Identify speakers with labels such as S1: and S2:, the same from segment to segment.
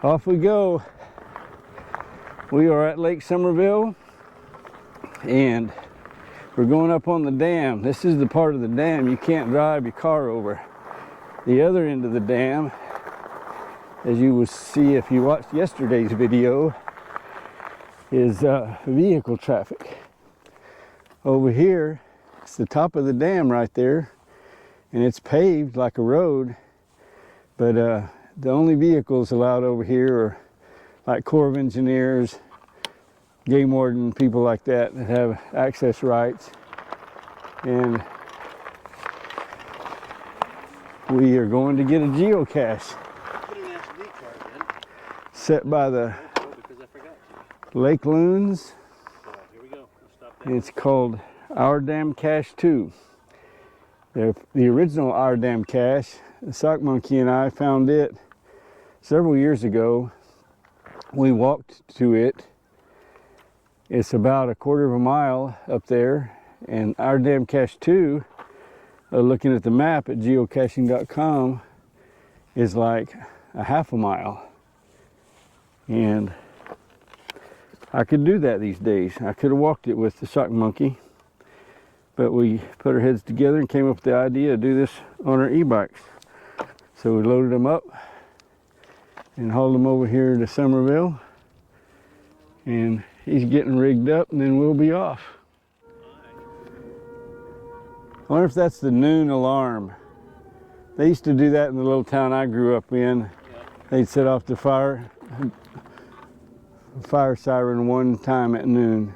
S1: Off we go. We are at Lake Somerville, and we're going up on the dam. This is the part of the dam you can't drive your car over. The other end of the dam, as you will see if you watched yesterday's video, is vehicle traffic. Over here, it's the top of the dam right there, and it's paved like a road, but the only vehicles allowed over here are like Corps of Engineers, game warden, people like that that have access rights. And we are going to get a geocache set by the Lake Loons. It's called Our Damn Cache 2. The original Our Damn Cache, the Sock Monkey and I found it several years ago. We walked to it. It's about a quarter of a mile up there, and Our Damn Cache 2, looking at the map at geocaching.com, is like a half a mile. And I could do that these days. I could have walked it with the Sock Monkey, but we put our heads together and came up with the idea to do this on our e-bikes. So we loaded them up and hauled them over here to Somerville, and he's getting rigged up, and then we'll be off. I wonder if that's the noon alarm. They used to do that in the little town I grew up in. They'd set off the fire siren one time at noon.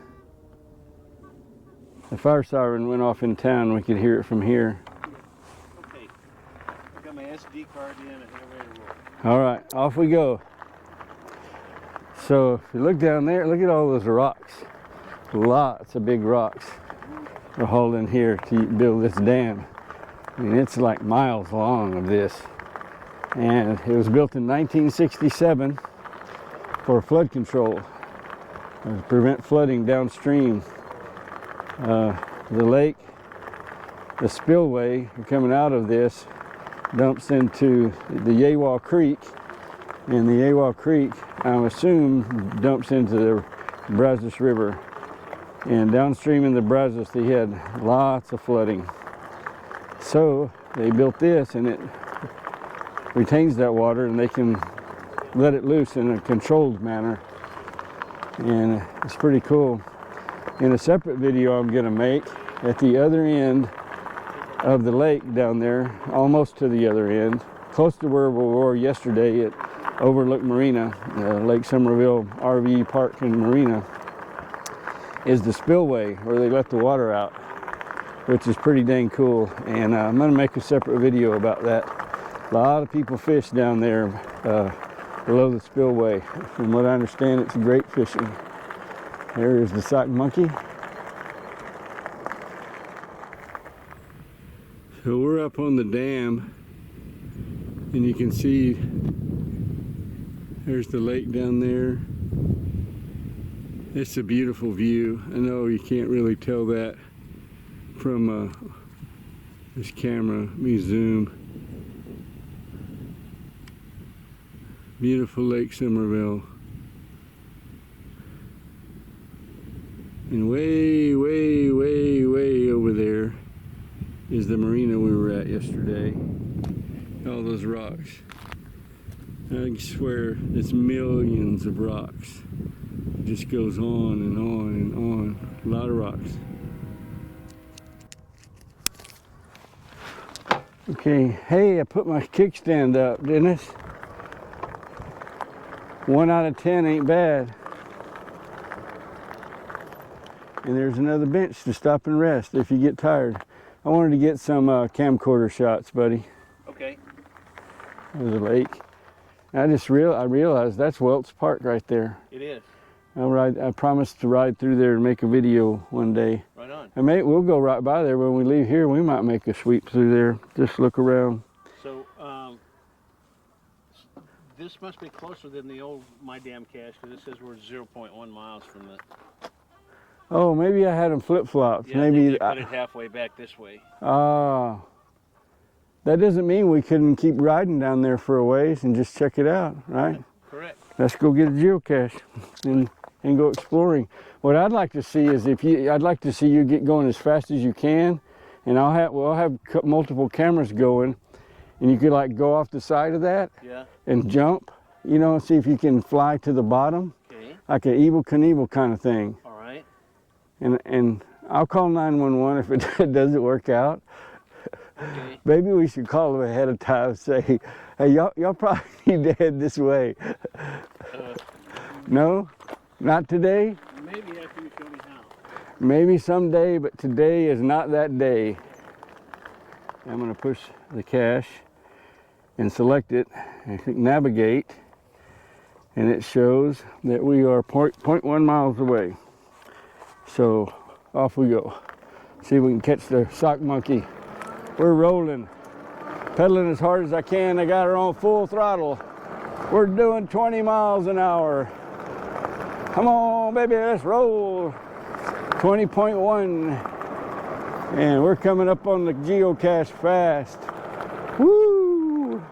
S1: The fire siren went off in town. We could hear it from here.
S2: Okay, I got my SD card in and I'm ready to roll.
S1: All right, off we go. So if you look down there, look at all those rocks. Lots of big rocks are hauled in here to build this dam. I mean, it's like miles long of this. And it was built in 1967 for flood control, to prevent flooding downstream. The lake, the spillway coming out of this dumps into the Yawa Creek, and the Yawa Creek, I assume, dumps into the Brazos River. And downstream in the Brazos, they had lots of flooding. So they built this, and it retains that water, and they can let it loose in a controlled manner. And it's pretty cool. In a separate video I'm gonna make at the other end of the lake down there, almost to the other end, close to where we were yesterday at Overlook Marina, Lake Somerville RV Park and Marina, is the spillway where they let the water out, which is pretty dang cool. And I'm gonna make a separate video about that. A lot of people fish down there below the spillway. From what I understand, it's great fishing. There is the Sock Monkey. So we're up on the dam, and you can see there's the lake down there. It's a beautiful view. I know you can't really tell that from this camera. Let me zoom. Beautiful Lake Somerville. And way, way, way, way over there is the marina we were at yesterday. All those rocks. I swear it's millions of rocks. It just goes on and on and on. A lot of rocks. Okay, hey, I put my kickstand up, didn't it? 1 out of 10 ain't bad. And there's another bench to stop and rest if you get tired. I wanted to get some camcorder shots, buddy.
S2: Okay.
S1: There's a lake. I realized that's Welts Park right there.
S2: It is.
S1: I promised to ride through there and make a video one day.
S2: Right on.
S1: And we'll go right by there when we leave here. We might make a sweep through there. Just look around.
S2: So this must be closer than the old My Damn Cache, because it says we're 0.1 miles from it.
S1: Oh, maybe I had them flip-flopped.
S2: Yeah,
S1: maybe
S2: they put it halfway back this way.
S1: Ah. That doesn't mean we couldn't keep riding down there for a ways and just check it out, right?
S2: Correct.
S1: let's go get a geocache and go exploring. What I'd like to see is I'd like to see you get going as fast as you can, and we'll have multiple cameras going, and you could like go off the side of that and jump, you know, see if you can fly to the bottom, like an Evel Knievel kind of thing.
S2: All right.
S1: And I'll call 911 if it doesn't work out.
S2: Okay.
S1: Maybe we should call them ahead of time and say, hey, y'all probably need to head this way. No? Not today?
S2: Maybe after you show me how.
S1: Maybe someday, but today is not that day. I'm going to push the cache and select it and click navigate, and it shows that we are 0.1 miles away. So off we go. See if we can catch the sock monkey. We're rolling, pedaling as hard as I can. I got her on full throttle. We're doing 20 miles an hour. Come on, baby, let's roll. 20.1. And we're coming up on the geocache fast. Woo!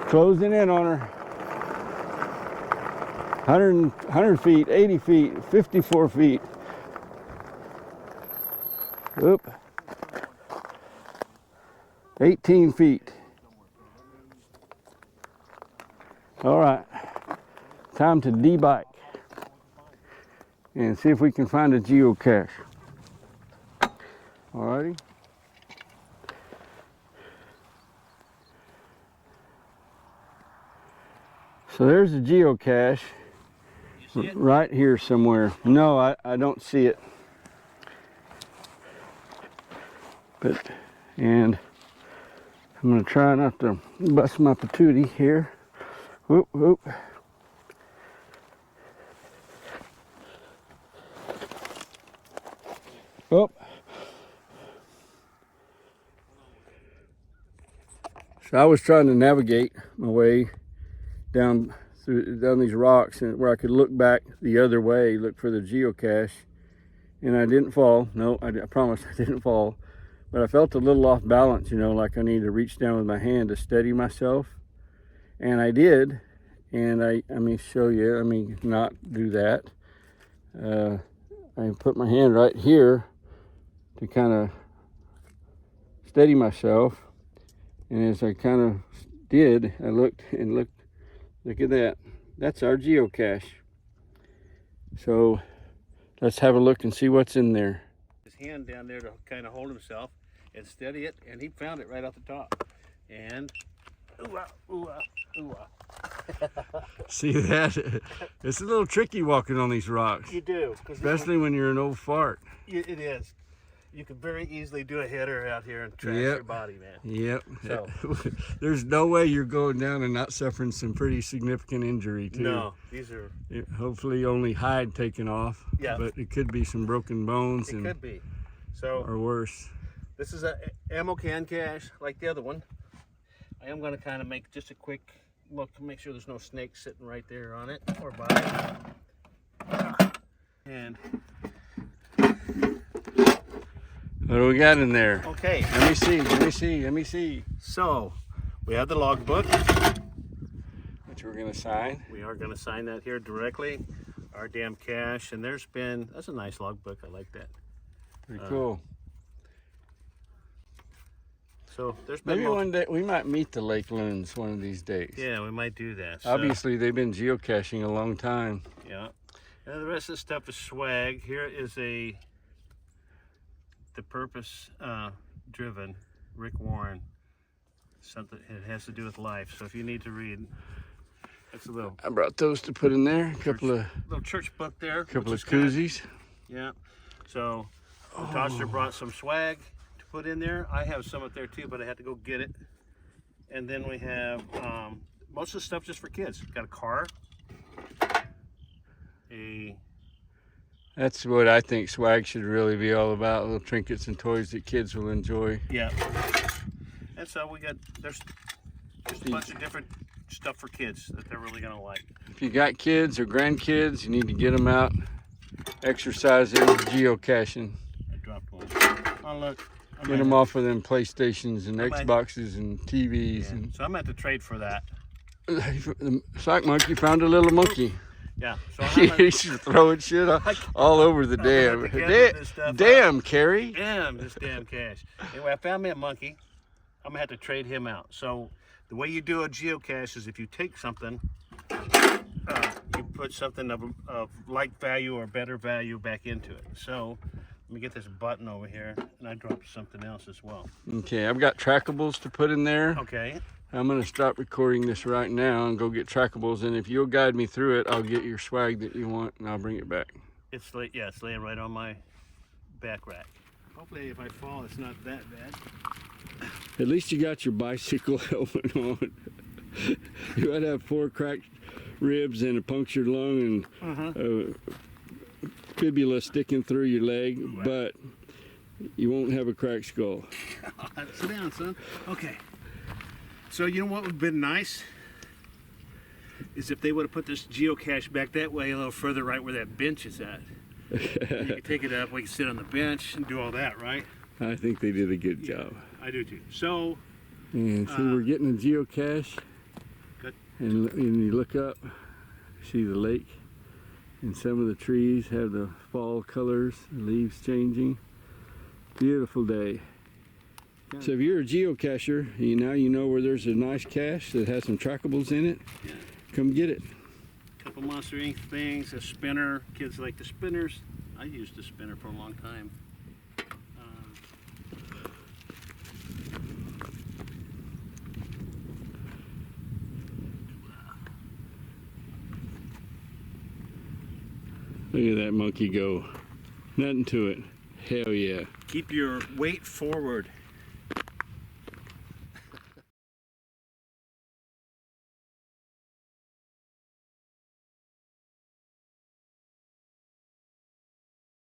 S1: Closing in on her. 100 feet, 80 feet, 54 feet. Oop. 18 feet. All right, time to de-bike and see if we can find a geocache. All righty. So there's a geocache right here somewhere. No, I don't see it. And I'm gonna try not to bust my patootie here. Whoop, whoop. Oh. So I was trying to navigate my way down these rocks, and where I could look back the other way, look for the geocache, and I didn't fall. No, I promise I didn't fall. But I felt a little off balance, you know, like I needed to reach down with my hand to steady myself. And I did. And I mean, show you, let me not do that. I put my hand right here to kind of steady myself. And as I kind of did, I looked and look at that. That's our geocache. So let's have a look and see what's in there.
S2: His hand down there to kind of hold himself and steady it, and he found it right off the top. And ooh-ah, ooh-ah, ooh-ah.
S1: See that? It's a little tricky walking on these rocks.
S2: You do.
S1: Especially when you're an old fart.
S2: It is. You can very easily do a header out here and trash your body, man.
S1: Yep.
S2: So
S1: there's no way you're going down and not suffering some pretty significant injury too.
S2: No, these are
S1: hopefully only hide taken off.
S2: Yeah.
S1: But it could be some broken bones.
S2: It could be. So
S1: or worse.
S2: This is a ammo can cache like the other one. I am going to kind of make just a quick look to make sure there's no snakes sitting right there on it or by it. And
S1: what do we got in there?
S2: okay,
S1: Let me see.
S2: So we have the logbook,
S1: which we're going to sign.
S2: We are going to sign that here directly. Our damn cache, and that's a nice logbook. I like that.
S1: Pretty cool.
S2: So there's been
S1: maybe one day we might meet the Lake Loons one of these days.
S2: Yeah, we might do that.
S1: Obviously, they've been geocaching a long time.
S2: Yeah. And the rest of the stuff is swag. Here is the purpose driven Rick Warren. Something it has to do with life. So if you need to read, that's a little.
S1: I brought those to put in there. A couple of
S2: little church book there.
S1: A couple of koozies.
S2: Yeah. So Natasha brought some swag to put in there. I have some up there too, but I had to go get it. And then we have most of the stuff just for kids. Got a car.
S1: That's what I think swag should really be all about, little trinkets and toys that kids will enjoy.
S2: Yeah. And so there's just a bunch of different stuff for kids that they're really gonna like.
S1: If you got kids or grandkids, you need to get them out exercising, geocaching.
S2: I dropped one. Oh look.
S1: Get them off of them PlayStations and Xboxes and TVs.
S2: Yeah. So I'm at the trade for that.
S1: the sock monkey found a little monkey.
S2: Yeah. So
S1: He's throwing shit all over the dam. Damn, Carrie.
S2: Damn, this damn cache. Anyway, I found me a monkey. I'm gonna have to trade him out. So the way you do a geocache is if you take something, you put something of like value or better value back into it. So let me get this button over here, and I dropped something else as well.
S1: Okay, I've got trackables to put in there.
S2: Okay.
S1: I'm gonna stop recording this right now and go get trackables, and if you'll guide me through it, I'll get your swag that you want and I'll bring it back.
S2: It's laying right on my back rack. Hopefully if I fall, it's not that bad.
S1: At least you got your bicycle helmet on. You might have 4 cracked ribs and a punctured lung and fibula sticking through your leg, but you won't have a cracked skull.
S2: Sit down, son. Okay. So you know what would have been nice is if they would have put this geocache back that way a little further, right where that bench is at. You can take it up, we can sit on the bench and do all that, right?
S1: I think they did a good job.
S2: I do too. So,
S1: and see, we're getting a geocache.
S2: Good.
S1: And you look up, see the lake, and some of the trees have the fall colors, the leaves changing. Beautiful day. So if you're a geocacher, now you know where there's a nice cache that has some trackables in it.
S2: Yeah.
S1: Come get it.
S2: Couple Monster Inc. things, a spinner. Kids like the spinners. I used a spinner for a long time.
S1: Look at that monkey go. Nothing to it. Hell yeah.
S2: Keep your weight forward.